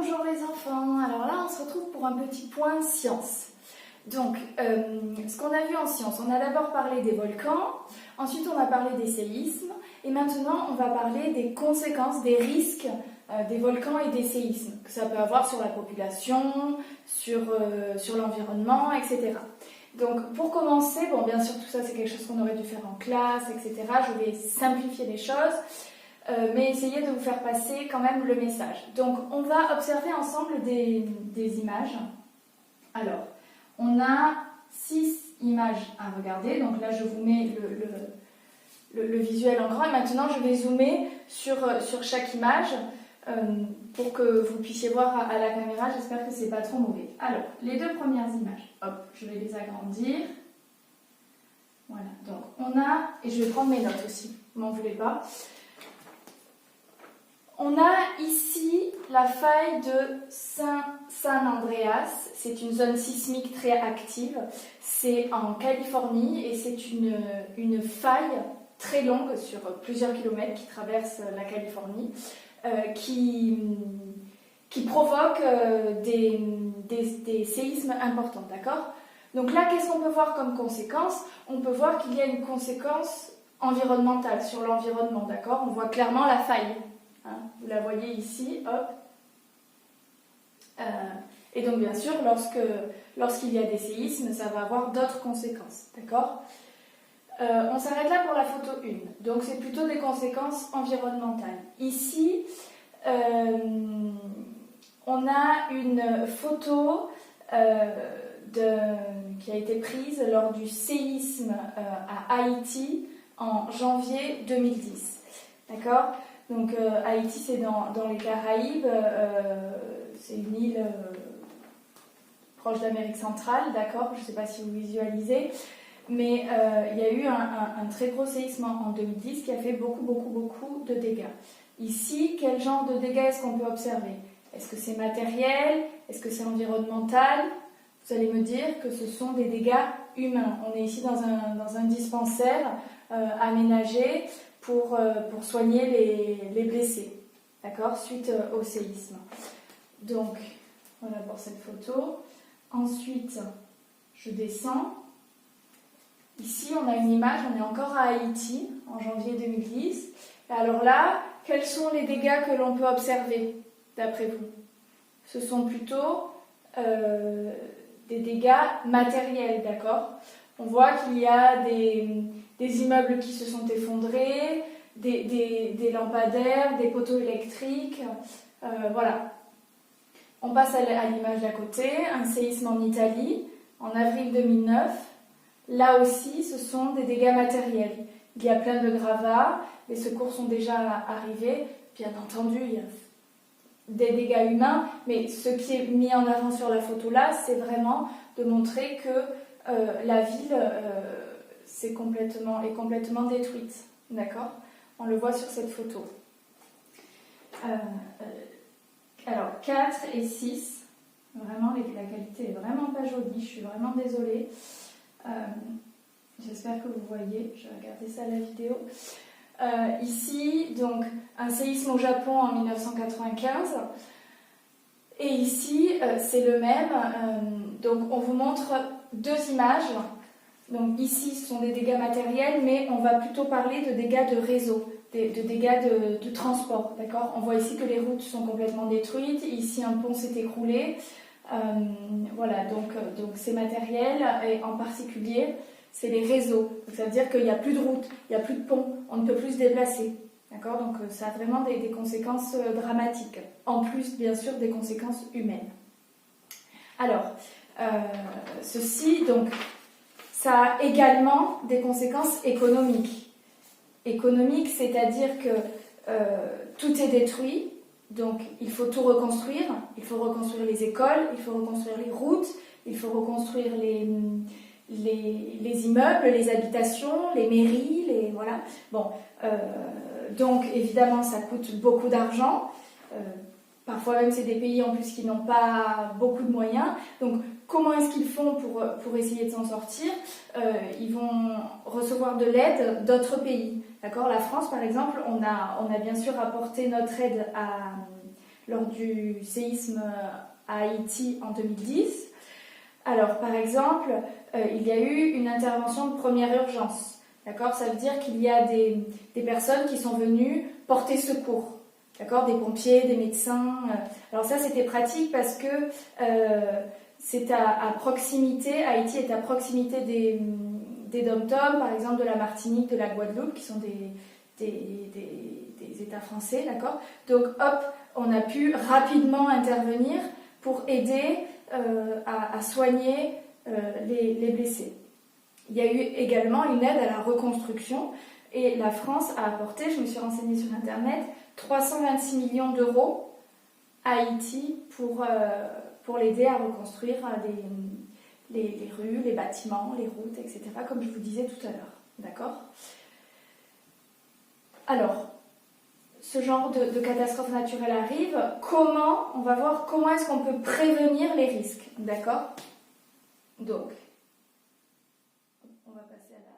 Bonjour les enfants, alors là on se retrouve pour un petit point science. Donc ce qu'on a vu en science, on a d'abord parlé des volcans, ensuite on a parlé des séismes et maintenant on va parler des conséquences, des risques des volcans et des séismes que ça peut avoir sur la population, sur l'environnement, etc. Donc pour commencer, bon bien sûr tout ça c'est quelque chose qu'on aurait dû faire en classe, etc. Je vais simplifier les choses. Mais essayer de vous faire passer quand même le message. Donc on va observer ensemble des images. Alors, on a 6 images à regarder. Donc là je vous mets le visuel en grand et maintenant je vais zoomer sur chaque image pour que vous puissiez voir à la caméra. J'espère que c'est pas trop mauvais. Alors, les deux premières images, hop, je vais les agrandir. Voilà, donc on a, et je vais prendre mes notes aussi, m'en voulez pas. On a ici la faille de San Andreas, c'est une zone sismique très active, c'est en Californie et c'est une faille très longue sur plusieurs kilomètres qui traverse la Californie, qui provoque des séismes importants, d'accord ? Donc là, qu'est-ce qu'on peut voir comme conséquence ? On peut voir qu'il y a une conséquence environnementale sur l'environnement, d'accord ? On voit clairement la faille. Vous la voyez ici, hop. Et donc bien sûr, lorsqu'il y a des séismes, ça va avoir d'autres conséquences, d'accord ? On s'arrête là pour la photo 1. Donc c'est plutôt des conséquences environnementales. Ici, on a une photo qui a été prise lors du séisme à Haïti en janvier 2010, d'accord ? Donc Haïti c'est dans les Caraïbes, c'est une île proche d'Amérique centrale, d'accord, je ne sais pas si vous visualisez, mais il y a eu un très gros séisme en 2010 qui a fait beaucoup de dégâts. Ici, quel genre de dégâts est-ce qu'on peut observer ? Est-ce que c'est matériel ? Est-ce que c'est environnemental ? Vous allez me dire que ce sont des dégâts humains. On est ici dans un dispensaire aménagé pour soigner les blessés, d'accord, suite au séisme. Donc, voilà pour cette photo. Ensuite, je descends. Ici, on a une image, on est encore à Haïti, en janvier 2010. Et alors là, quels sont les dégâts que l'on peut observer, d'après vous ? Ce sont plutôt des dégâts matériels, d'accord ? On voit qu'il y a des immeubles qui se sont effondrés, des lampadaires, des poteaux électriques, voilà. On passe à l'image d'à côté, un séisme en Italie, en avril 2009. Là aussi, ce sont des dégâts matériels. Il y a plein de gravats, les secours sont déjà arrivés. Bien entendu, il y a des dégâts humains, mais ce qui est mis en avant sur la photo là, c'est vraiment de montrer que la ville est complètement détruite, d'accord ? On le voit sur cette photo. Alors 4 et 6, vraiment la qualité est vraiment pas jolie, je suis vraiment désolée. J'espère que vous voyez, je vais regarder ça à la vidéo. Ici, donc, un séisme au Japon en 1995. Et ici, c'est le même. Donc, on vous montre deux images. Donc, ici, ce sont des dégâts matériels, mais on va plutôt parler de dégâts de réseau, de dégâts de transport. D'accord ? On voit ici que les routes sont complètement détruites. Ici, un pont s'est écroulé. Voilà, donc c'est matériel, et en particulier, c'est les réseaux. Donc, ça veut dire qu'il n'y a plus de route, il n'y a plus de pont, on ne peut plus se déplacer. D'accord ? Donc, ça a vraiment des conséquences dramatiques, en plus, bien sûr, des conséquences humaines. Alors, ceci, donc, ça a également des conséquences économiques. Économiques, c'est-à-dire que tout est détruit, donc il faut tout reconstruire. Il faut reconstruire les écoles, il faut reconstruire les routes, il faut reconstruire les immeubles, les habitations, les mairies, voilà. Bon, donc évidemment ça coûte beaucoup d'argent. Parfois même c'est des pays en plus qui n'ont pas beaucoup de moyens. Donc comment est-ce qu'ils font pour essayer de s'en sortir ? Ils vont recevoir de l'aide d'autres pays. D'accord ? La France par exemple, on a bien sûr apporté notre aide lors du séisme à Haïti en 2010. Alors, par exemple, il y a eu une intervention de première urgence. D'accord ? Ça veut dire qu'il y a des personnes qui sont venues porter secours. D'accord ? Des pompiers, des médecins. Alors ça, c'était pratique parce que c'est à proximité, Haïti est à proximité des dom-toms, par exemple de la Martinique, de la Guadeloupe, qui sont des États français, d'accord ? Donc, hop, on a pu rapidement intervenir pour aider à soigner les blessés. Il y a eu également une aide à la reconstruction et la France a apporté, je me suis renseignée sur Internet, 326 millions d'euros à Haïti pour l'aider à reconstruire les rues, les bâtiments, les routes, etc., comme je vous disais tout à l'heure. D'accord ? Alors, ce genre de catastrophe naturelle arrive, on va voir comment est-ce qu'on peut prévenir les risques. D'accord ? Donc, on va passer à la